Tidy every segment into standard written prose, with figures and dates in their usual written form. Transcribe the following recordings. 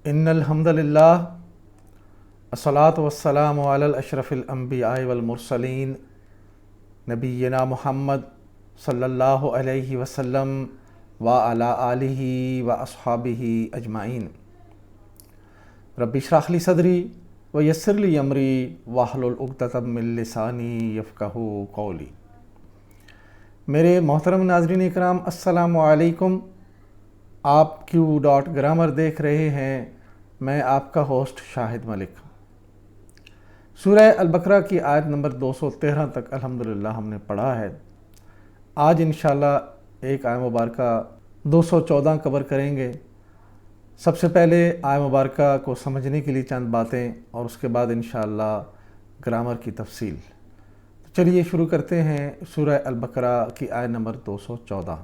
ان الحمد للہ الصلاۃ والسلام علی الاشرف الانبیاء والمرسلین نبینا محمد صلی اللہ علیہ وسلم وعلی آلہ واصحابہ اجمعین۔ رب اشرح لی صدری ویسر لی امری واحلل عقدۃ من لسانی یفقہوا قولی۔ میرے محترم ناظرین اکرام، السلام علیکم۔ آپ Q.Grammar دیکھ رہے ہیں، میں آپ کا ہوسٹ شاہد ملک۔ سورہ البقرہ کی آیت نمبر 213 تک الحمدللہ ہم نے پڑھا ہے۔ آج انشاءاللہ ایک آیت مبارکہ 214 کور کریں گے۔ سب سے پہلے آیت مبارکہ کو سمجھنے کے لیے چند باتیں اور اس کے بعد انشاءاللہ گرامر کی تفصیل۔ چلیے شروع کرتے ہیں سورہ البقرہ کی آیت نمبر 214۔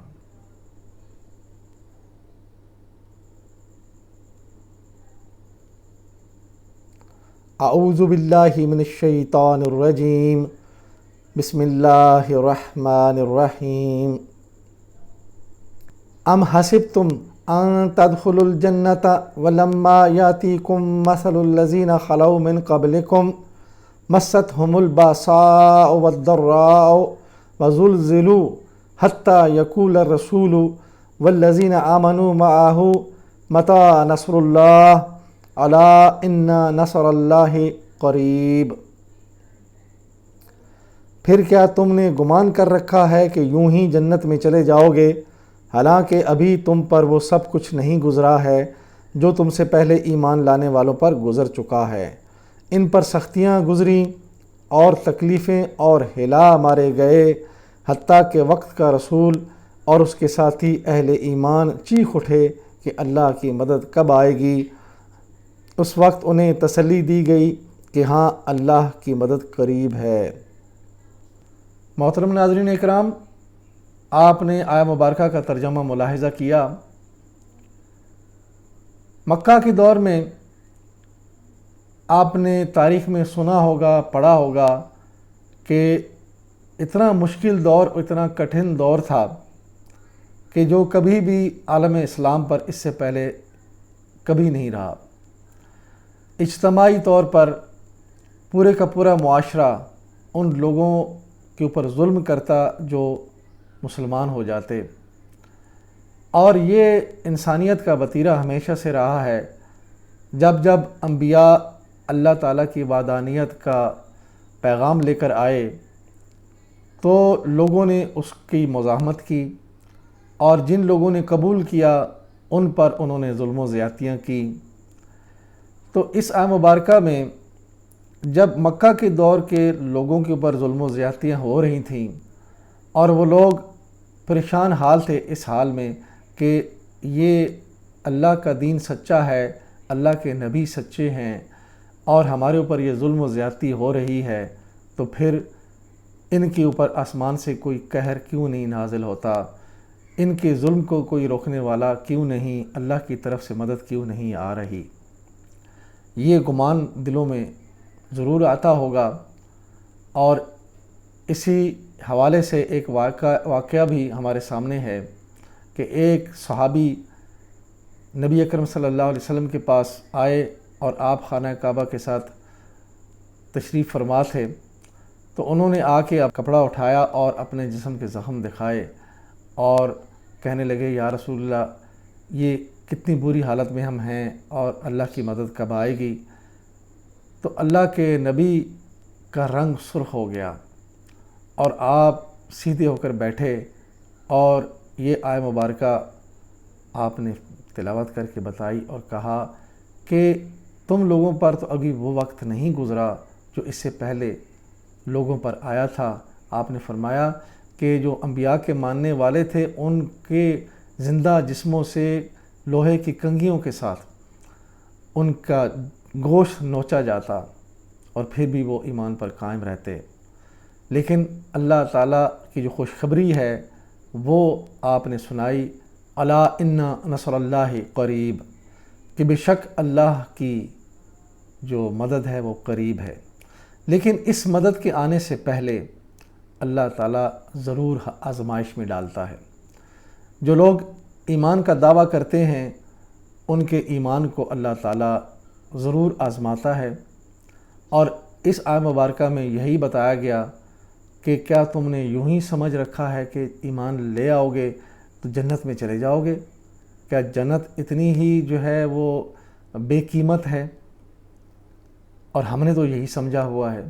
اعوذ باللہ من الشیطان الرجیم، بسم اللہ الرحمن الرحیم۔ ام حسبتم ان تدخلوا الجنۃ ولما یاتیکم مثل الذین خلوا من قبلکم مستهم الباساء والضراء وزلزلوا حتى يقول الرسول والذین آمنوا معه متى نصر اللہ الا ان نصر اللہ قریب۔ پھر کیا تم نے گمان کر رکھا ہے کہ یوں ہی جنت میں چلے جاؤ گے، حالانکہ ابھی تم پر وہ سب کچھ نہیں گزرا ہے جو تم سے پہلے ایمان لانے والوں پر گزر چکا ہے۔ ان پر سختیاں گزریں اور تکلیفیں اور ہلا مارے گئے، حتیٰ کہ وقت کا رسول اور اس کے ساتھی اہل ایمان چیخ اٹھے کہ اللہ کی مدد کب آئے گی۔ اس وقت انہیں تسلی دی گئی کہ ہاں اللہ کی مدد قریب ہے۔ محترم ناظرین اکرام، آپ نے آیت مبارکہ کا ترجمہ ملاحظہ کیا۔ مکہ کے دور میں آپ نے تاریخ میں سنا ہوگا، پڑھا ہوگا کہ اتنا مشکل دور، اتنا کٹھن دور تھا کہ جو کبھی بھی عالم اسلام پر اس سے پہلے کبھی نہیں رہا۔ اجتماعی طور پر پورے کا پورا معاشرہ ان لوگوں کے اوپر ظلم کرتا جو مسلمان ہو جاتے، اور یہ انسانیت کا وتیرہ ہمیشہ سے رہا ہے۔ جب جب انبیاء اللہ تعالیٰ کی وحدانیت کا پیغام لے کر آئے تو لوگوں نے اس کی مزاحمت کی، اور جن لوگوں نے قبول کیا ان پر انہوں نے ظلم و زیادتیاں کی۔ تو اس آیت مبارکہ میں جب مکہ کے دور کے لوگوں کے اوپر ظلم و زیادتیاں ہو رہی تھیں اور وہ لوگ پریشان حال تھے اس حال میں کہ یہ اللہ کا دین سچا ہے، اللہ کے نبی سچے ہیں، اور ہمارے اوپر یہ ظلم و زیادتی ہو رہی ہے، تو پھر ان کے اوپر آسمان سے کوئی قہر کیوں نہیں نازل ہوتا، ان کے ظلم کو کوئی روکنے والا کیوں نہیں، اللہ کی طرف سے مدد کیوں نہیں آ رہی۔ یہ گمان دلوں میں ضرور آتا ہوگا۔ اور اسی حوالے سے ایک واقعہ بھی ہمارے سامنے ہے کہ ایک صحابی نبی اکرم صلی اللہ علیہ وسلم کے پاس آئے اور آپ خانہ کعبہ کے ساتھ تشریف فرما تھے، تو انہوں نے آ کے کپڑا اٹھایا اور اپنے جسم کے زخم دکھائے اور کہنے لگے، یا رسول اللہ، یہ کتنی بری حالت میں ہم ہیں اور اللہ کی مدد کب آئے گی؟ تو اللہ کے نبی کا رنگ سرخ ہو گیا اور آپ سیدھے ہو کر بیٹھے اور یہ آیت مبارکہ آپ نے تلاوت کر کے بتائی اور کہا کہ تم لوگوں پر تو ابھی وہ وقت نہیں گزرا جو اس سے پہلے لوگوں پر آیا تھا۔ آپ نے فرمایا کہ جو انبیاء کے ماننے والے تھے ان کے زندہ جسموں سے لوہے کی کنگھیوں کے ساتھ ان کا گوشت نوچا جاتا اور پھر بھی وہ ایمان پر قائم رہتے، لیکن اللہ تعالیٰ کی جو خوشخبری ہے وہ آپ نے سنائی، الا ان نصر اللہ قریب، کہ بے شک اللہ کی جو مدد ہے وہ قریب ہے۔ لیکن اس مدد کے آنے سے پہلے اللہ تعالیٰ ضرور آزمائش میں ڈالتا ہے۔ جو لوگ ایمان کا دعویٰ کرتے ہیں ان کے ایمان کو اللہ تعالیٰ ضرور آزماتا ہے، اور اس آیت مبارکہ میں یہی بتایا گیا کہ کیا تم نے یوں ہی سمجھ رکھا ہے کہ ایمان لے آؤ گے تو جنت میں چلے جاؤ گے؟ کیا جنت اتنی ہی جو ہے وہ بے قیمت ہے؟ اور ہم نے تو یہی سمجھا ہوا ہے،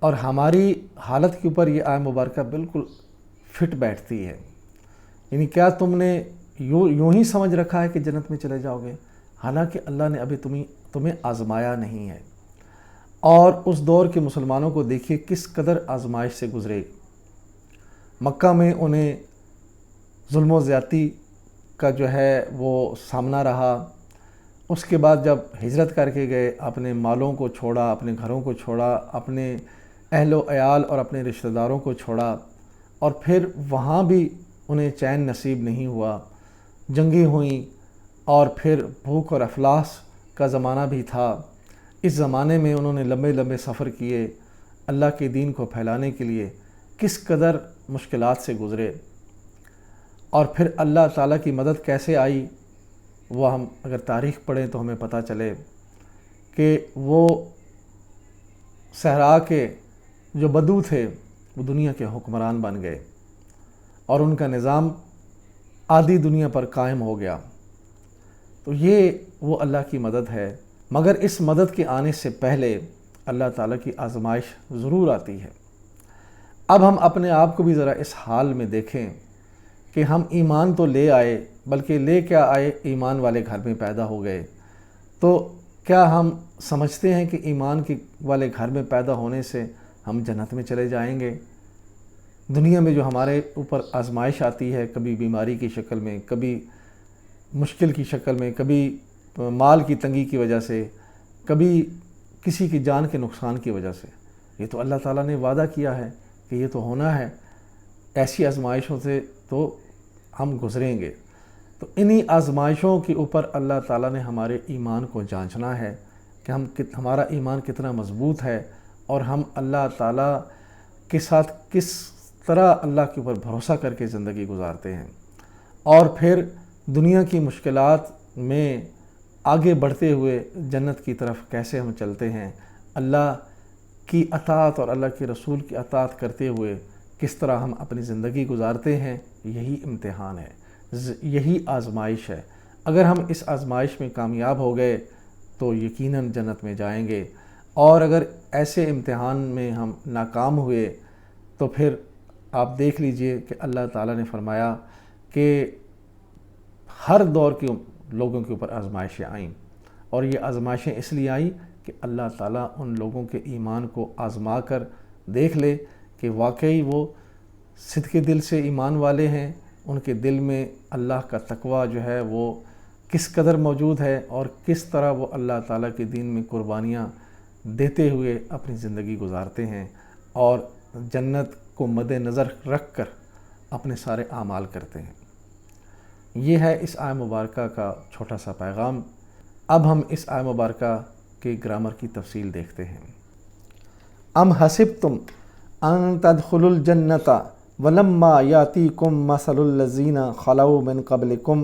اور ہماری حالت کے اوپر یہ آیت مبارکہ بالکل فٹ بیٹھتی ہے۔ یعنی کیا تم نے یوں ہی سمجھ رکھا ہے کہ جنت میں چلے جاؤ گے، حالانکہ اللہ نے ابھی تمہیں آزمایا نہیں ہے۔ اور اس دور کے مسلمانوں کو دیکھیے کس قدر آزمائش سے گزرے۔ مکہ میں انہیں ظلم و زیادتی کا جو ہے وہ سامنا رہا، اس کے بعد جب ہجرت کر کے گئے، اپنے مالوں کو چھوڑا، اپنے گھروں کو چھوڑا، اپنے اہل و عیال اور اپنے رشتہ داروں کو چھوڑا، اور پھر وہاں بھی انہیں چین نصیب نہیں ہوا، جنگیں ہوئیں، اور پھر بھوک اور افلاس کا زمانہ بھی تھا۔ اس زمانے میں انہوں نے لمبے لمبے سفر کیے اللہ کے دین کو پھیلانے کے لیے، کس قدر مشکلات سے گزرے، اور پھر اللہ تعالیٰ کی مدد کیسے آئی، وہ ہم اگر تاریخ پڑھیں تو ہمیں پتہ چلے کہ وہ صحرا کے جو بدو تھے وہ دنیا کے حکمران بن گئے، اور ان کا نظام آدھی دنیا پر قائم ہو گیا۔ تو یہ وہ اللہ کی مدد ہے، مگر اس مدد کے آنے سے پہلے اللہ تعالیٰ کی آزمائش ضرور آتی ہے۔ اب ہم اپنے آپ کو بھی ذرا اس حال میں دیکھیں کہ ہم ایمان تو لے آئے، بلکہ لے کیا آئے، ایمان والے گھر میں پیدا ہو گئے۔ تو کیا ہم سمجھتے ہیں کہ ایمان والے گھر میں پیدا ہونے سے ہم جنت میں چلے جائیں گے؟ دنیا میں جو ہمارے اوپر آزمائش آتی ہے، کبھی بیماری کی شکل میں، کبھی مشکل کی شکل میں، کبھی مال کی تنگی کی وجہ سے، کبھی کسی کی جان کے نقصان کی وجہ سے، یہ تو اللہ تعالیٰ نے وعدہ کیا ہے کہ یہ تو ہونا ہے، ایسی آزمائشوں سے تو ہم گزریں گے۔ تو انہی آزمائشوں کے اوپر اللہ تعالیٰ نے ہمارے ایمان کو جانچنا ہے کہ ہمارا ایمان کتنا مضبوط ہے، اور ہم اللہ تعالیٰ کے ساتھ کس طرح اللہ کے اوپر بھروسہ کر کے زندگی گزارتے ہیں، اور پھر دنیا کی مشکلات میں آگے بڑھتے ہوئے جنت کی طرف کیسے ہم چلتے ہیں، اللہ کی اطاعت اور اللہ کے رسول کی اطاعت کرتے ہوئے کس طرح ہم اپنی زندگی گزارتے ہیں۔ یہی امتحان ہے، یہی آزمائش ہے۔ اگر ہم اس آزمائش میں کامیاب ہو گئے تو یقیناً جنت میں جائیں گے، اور اگر ایسے امتحان میں ہم ناکام ہوئے تو پھر آپ دیکھ لیجئے کہ اللہ تعالیٰ نے فرمایا کہ ہر دور کے لوگوں کے اوپر آزمائشیں آئیں، اور یہ آزمائشیں اس لیے آئیں کہ اللہ تعالیٰ ان لوگوں کے ایمان کو آزما کر دیکھ لے کہ واقعی وہ صدق دل سے ایمان والے ہیں، ان کے دل میں اللہ کا تقوی جو ہے وہ کس قدر موجود ہے، اور کس طرح وہ اللہ تعالیٰ کے دین میں قربانیاں دیتے ہوئے اپنی زندگی گزارتے ہیں، اور جنت کو مد نظر رکھ کر اپنے سارے اعمال کرتے ہیں۔ یہ ہے اس آیت مبارکہ کا چھوٹا سا پیغام۔ اب ہم اس آیت مبارکہ کے گرامر کی تفصیل دیکھتے ہیں۔ ام حسبتم ان تدخلوا الجنۃ ولما یاتیکم مثل الذین خلوا من قبلکم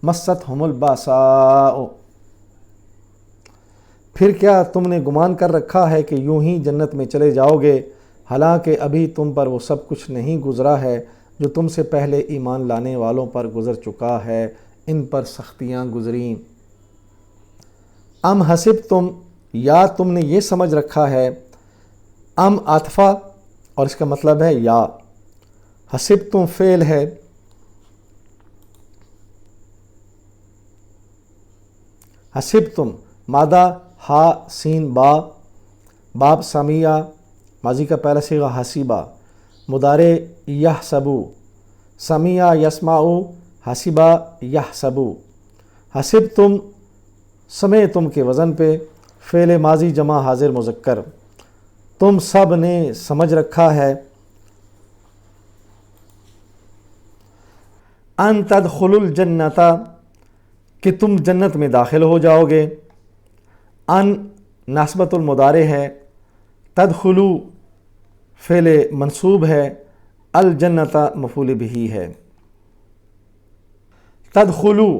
مستھم الباساء، پھر کیا تم نے گمان کر رکھا ہے کہ یوں ہی جنت میں چلے جاؤ گے، حالانکہ ابھی تم پر وہ سب کچھ نہیں گزرا ہے جو تم سے پہلے ایمان لانے والوں پر گزر چکا ہے، ان پر سختیاں گزریں۔ ام حسبتم، یا تم نے یہ سمجھ رکھا ہے، ام عاطفہ اور اس کا مطلب ہے یا، حسبتم فعل ہے، حسبتم مادہ ہا سین با، باب سمیہ ماضی کا پہلا صیغہ حسیبہ، مضارع یحسبو، سمیع یسمعو، حسبہ یحسبو۔ حسبتم سمعتم کے وزن پہ، فعل ماضی جمع حاضر مذکر، تم سب نے سمجھ رکھا ہے، ان تدخلوا الجنۃ، کہ تم جنت میں داخل ہو جاؤ گے۔ ان ناسبۃ المضارع ہے، تدخلوا فعل منصوب ہے، الجنۃ مفعول بہ ہے۔ تدخلوا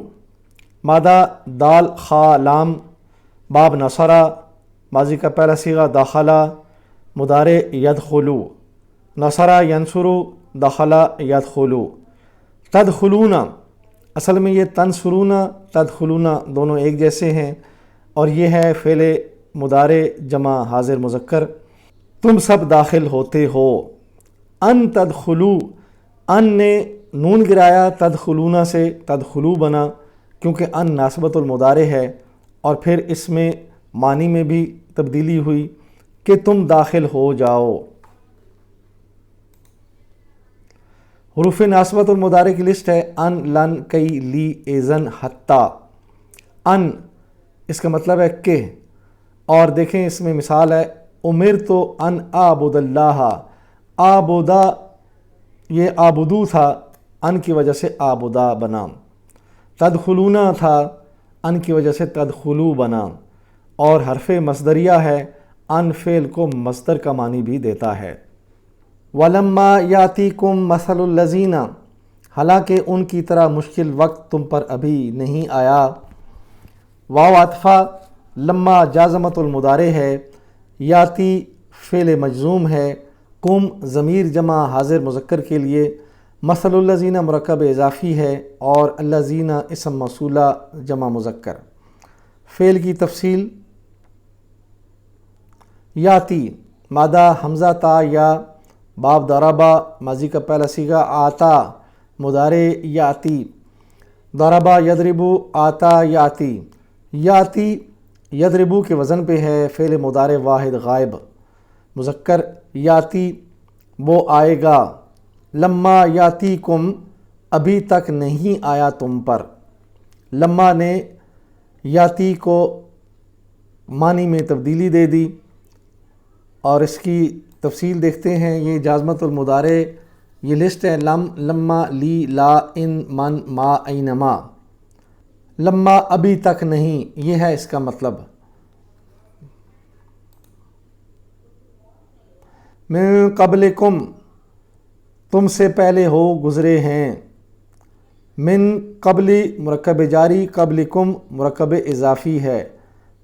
مادہ دال خا لام باب نصرہ ماضی کا پہلا صیغہ داخلہ مضارع یدخلو نصرہ ینصرو دخلہ یدخلو تدخلون اصل میں یہ تنصرون تدخلون دونوں ایک جیسے ہیں اور یہ ہے فعل مضارع جمع حاضر مذکر تم سب داخل ہوتے ہو ان تدخلو ان نے نون گرایا تدخلون سے تدخلو بنا کیونکہ ان ناسبت المضارع ہے اور پھر اس میں معنی میں بھی تبدیلی ہوئی کہ تم داخل ہو جاؤ۔ حروف ناسبت المضارع کی لسٹ ہے ان لن کئی لی ایزن حتی ان اس کا مطلب ہے کہ اور دیکھیں اس میں مثال ہے امرت ان اعبد اللہ آبودا یہ آبدو تھا ان کی وجہ سے آبودا بنا تدخلون تھا ان کی وجہ سے تدخلو بنا اور حرف مصدریہ ہے ان فعل کو مصدر کا معنی بھی دیتا ہے۔ وَلَمَّا يَأْتِكُمْ مَثَلُ الَّذِينَ حالانکہ ان کی طرح مشکل وقت تم پر ابھی نہیں آیا۔ واو عطفہ لما جازمت المضارع ہے یاتی فعل مجزوم ہے کم ضمیر جمع حاضر مذکر کے لیے مثل الذین مرکب اضافی ہے اور الذین اسم موصولہ جمع مذکر۔ فعل کی تفصیل یاتی مادہ حمزہ تا یا باب ضربہ ماضی کا پہلا صیغہ آتا مضارع یاتی ضربہ یضربو آتا یاتی یاتی یضربو کے وزن پہ ہے فعل مضارع واحد غائب مذکر یاتی وہ آئے گا لما یاتی کم ابھی تک نہیں آیا تم پر لما نے یاتی کو معنی میں تبدیلی دے دی اور اس کی تفصیل دیکھتے ہیں۔ یہ جازمت المضارع یہ لسٹ ہے لم لما لی لا ان من ما اینما لما ابھی تک نہیں یہ ہے اس کا مطلب۔ من قبلکم تم سے پہلے ہو گزرے ہیں من قبلی مرکب جاری قبلکم مرکب اضافی ہے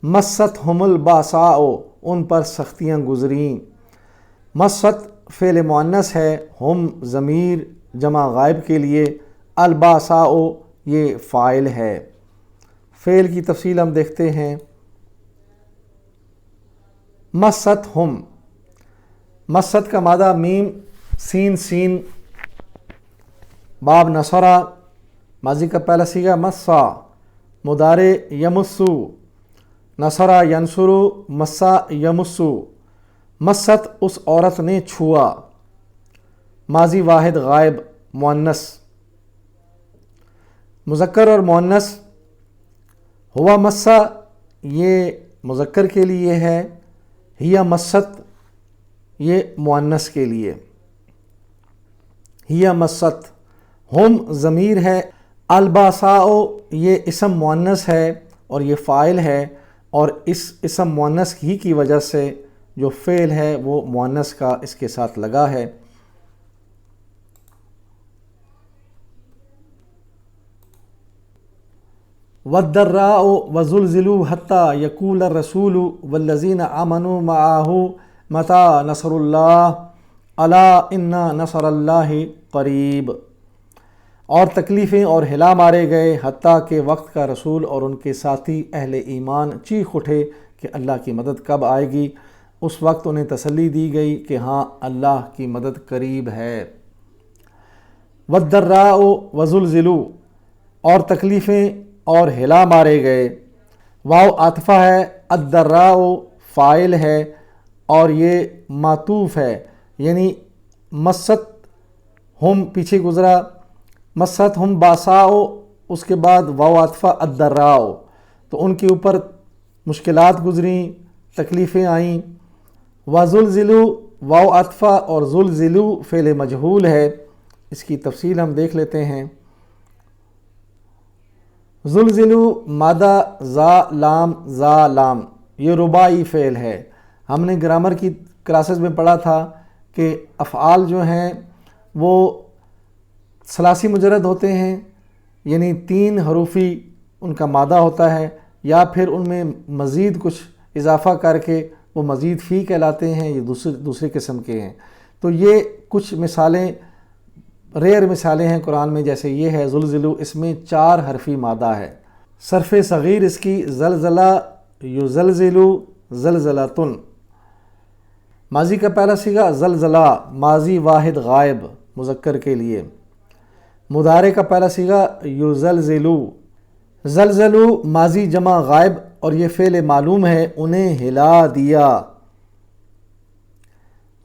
مست الباساء ان پر سختیاں گزریں مست فعل مؤنث ہے ہم ضمیر جمع غائب کے لیے الباساء یہ فاعل ہے۔ فعل کی تفصیل ہم دیکھتے ہیں مست ہم مست کا مادہ میم سین سین باب نصرہ ماضی کا پہلا صیغہ مسا مضارع یمسو نصرہ ینصرو مسا یمسو مست اس عورت نے چھوا ماضی واحد غائب مؤنث مذکر اور مؤنث ہوا مسا یہ مذکر کے لیے ہے ہیا مست یہ مؤنث کے لیے ہیا مست ہم ضمیر ہے الباساء یہ اسم مؤنث ہے اور یہ فاعل ہے اور اس اسم مؤنث ہی کی وجہ سے جو فعل ہے وہ مؤنث کا اس کے ساتھ لگا ہے۔ وَالضَّرَّاءُ وَزُلْزِلُوا حَتَّى يَقُولَ الرَّسُولُ وَالَّذِينَ آمَنُوا مَعَهُ مَتَى نَصْرُ اللَّهِ أَلَا إِنَّ نَصْرَ اللَّهِ قَرِيبٌ اور تکلیفیں اور ہلا مارے گئے حتیٰ کہ وقت کا رسول اور ان کے ساتھی اہل ایمان چیخ اٹھے کہ اللہ کی مدد کب آئے گی۔ اس وقت انہیں تسلی دی گئی کہ ہاں اللہ کی مدد قریب ہے۔ وَالضَّرَّاءُ وَزُلْزِلُوا اور تکلیفیں اور ہلا مارے گئے واو عاطفہ ہے الضراء فاعل ہے اور یہ معطوف ہے یعنی مست ہم پیچھے گزرا مست ہم باساء اس کے بعد واو عاطفہ الضراء تو ان کے اوپر مشکلات گزریں تکلیفیں آئیں۔ وَزُلْزِلُوا واو عاطفہ اور زُلْزِلُوا فعل مجہول ہے اس کی تفصیل ہم دیکھ لیتے ہیں۔ زلزلو مادہ زا لام یہ رباعی فعل ہے۔ ہم نے گرامر کی کلاسز میں پڑھا تھا کہ افعال جو ہیں وہ ثلاثی مجرد ہوتے ہیں یعنی 3 حروفی ان کا مادہ ہوتا ہے، یا پھر ان میں مزید کچھ اضافہ کر کے وہ مزید فی کہلاتے ہیں، یہ دوسری قسم کے ہیں۔ تو یہ کچھ مثالیں، ریئر مثالیں ہیں قرآن میں، جیسے یہ ہے زلزلو، اس میں 4 حرفی مادہ ہے۔ صرف صغیر اس کی زلزلہ، یزلزلو، زلزلتن۔ ماضی کا پہلا صیغہ زلزلہ، ماضی واحد غائب مذکر کے لیے۔ مضارع کا پہلا صیغہ یزلزلو، زلزلو ماضی جمع غائب، اور یہ فعل معلوم ہے، انہیں ہلا دیا۔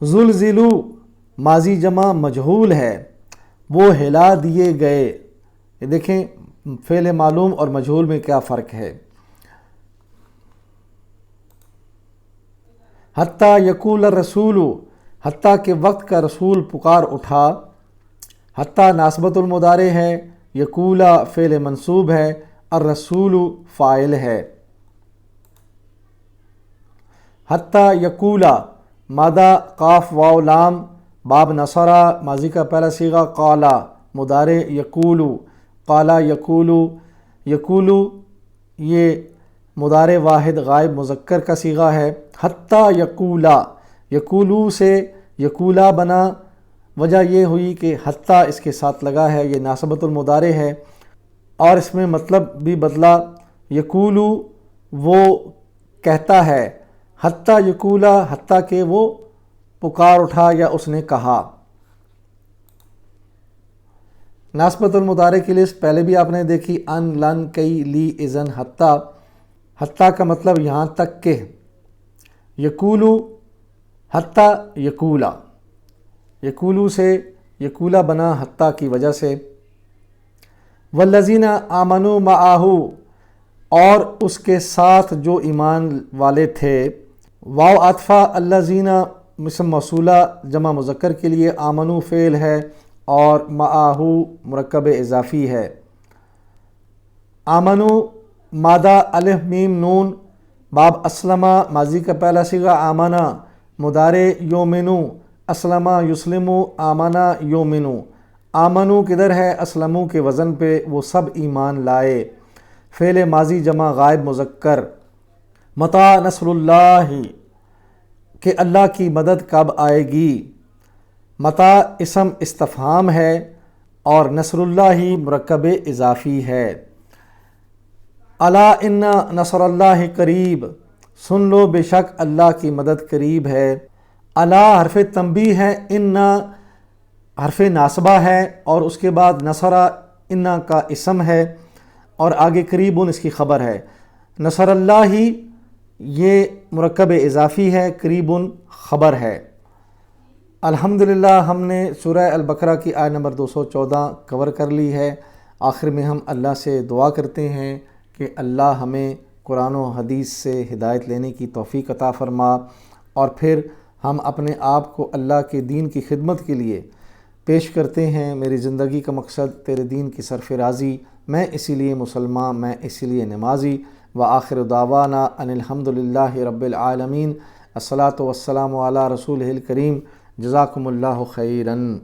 زلزلو ماضی جمع مجہول ہے، وہ ہلا دیے گئے۔ یہ دیکھیں فعل معلوم اور مجہول میں کیا فرق ہے۔ حتیٰ یقول الرسول، حتیٰ کہ وقت کا رسول پکار اٹھا۔ حتیٰ ناسبت المضارع ہے، یقولا فعل منصوب ہے، الرسول فاعل ہے۔ حتیٰ یقولا مادہ قاف واو لام باب نصرہ، ماضی کا پہلا صیغہ قالا، مضارع یقولو، قالا یقولو، یقولو یہ مضارع واحد غائب مذکر کا صیغہ ہے۔ حتیٰ یقولا، یقولو سے یقولا بنا، وجہ یہ ہوئی کہ حتیٰ اس کے ساتھ لگا ہے، یہ ناسبت المضارع ہے، اور اس میں مطلب بھی بدلا۔ یقولو وہ کہتا ہے، حتیٰ یقولا حتیٰ کہ وہ پکار اٹھا یا اس نے کہا۔ ناسبت المضارع کی لسٹ پہلے بھی آپ نے دیکھی، ان، لن، کئی، لی، اذن، حتیٰ۔ حتیٰ کا مطلب یہاں تک کہ۔ یقولو حتیٰ یقولا، یقولو سے یقولا بنا حتیٰ کی وجہ سے۔ والذین آمنوا معہ، اور اس کے ساتھ جو ایمان والے تھے۔ واو عطفہ الذین اسم موصولہ جمع مذکر کے لیے، آمنو فعل ہے، اور معہ مرکب اضافی ہے۔ آمنو مادہ الف میم نون باب اسلمہ، ماضی کا پہلا صیغہ آمنہ، مضارع یومنو، اسلمہ یسلمو، آمنہ یومنو۔ آمنو کدھر ہے؟ اسلمو کے وزن پہ، وہ سب ایمان لائے۔ فعل ماضی جمع غائب مذکر۔ متی نصر اللہ، کہ اللہ کی مدد کب آئے گی۔ متی اسم استفہام ہے، اور نصر اللہ مرکب اضافی ہے۔ الا ان نصر اللہ قریب، سن لو بے شک اللہ کی مدد قریب ہے۔ الا حرف تنبیہ ہے، ان حرف ناصبہ ہے، اور اس کے بعد نصر ان کا اسم ہے، اور آگے قریب اس کی خبر ہے۔ نصر اللہ یہ مرکب اضافی ہے، قریب خبر ہے۔ الحمدللہ ہم نے سورہ البقرہ کی آیت نمبر 214 کور کر لی ہے۔ آخر میں ہم اللہ سے دعا کرتے ہیں کہ اللہ ہمیں قرآن و حدیث سے ہدایت لینے کی توفیق عطا فرما، اور پھر ہم اپنے آپ کو اللہ کے دین کی خدمت کے لیے پیش کرتے ہیں۔ میری زندگی کا مقصد تیرے دین کی سرفرازی، میں اسی لیے مسلمان، میں اسی لیے نمازی۔ وآخر دعوانا ان الحمدللہ رب العالمین۔ الصلاۃ والسلام علی رسولہ الکریم۔ جزاکم اللہ خیراً۔